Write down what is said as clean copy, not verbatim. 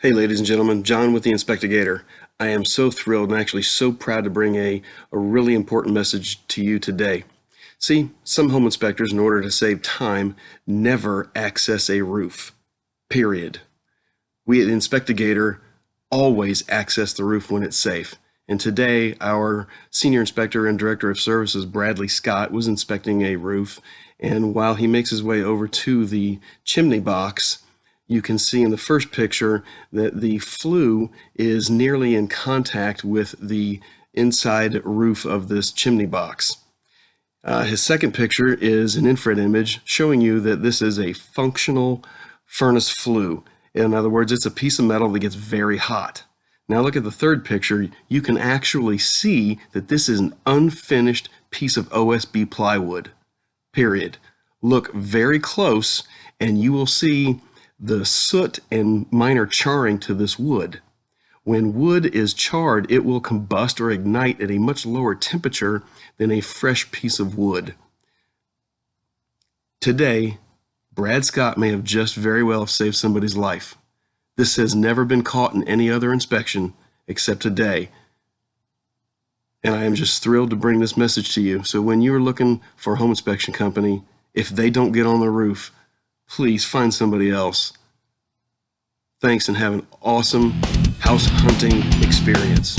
Hey ladies and gentlemen, John with the Inspectigator. I am so thrilled and actually so proud to bring a really important message to you today. See, some home inspectors, in order to save time, never access a roof. Period. We at the Inspectigator always access the roof when it's safe. And today, our Senior Inspector and Director of Services, Bradley Scott, was inspecting a roof. And while he makes his way over to the chimney box, you can see in the first picture that the flue is nearly in contact with the inside roof of this chimney box. His second picture is an infrared image showing you that this is a functional furnace flue. In other words, it's a piece of metal that gets very hot. Now look at the third picture. You can actually see that this is an unfinished piece of OSB plywood, period. Look very close and you will see the soot and minor charring to this wood. When wood is charred, it will combust or ignite at a much lower temperature than a fresh piece of wood. Today, Brad Scott may have just very well saved somebody's life. This has never been caught in any other inspection except today. And I am just thrilled to bring this message to you. So when you are looking for a home inspection company, if they don't get on the roof, please find somebody else. Thanks, and have an awesome house hunting experience.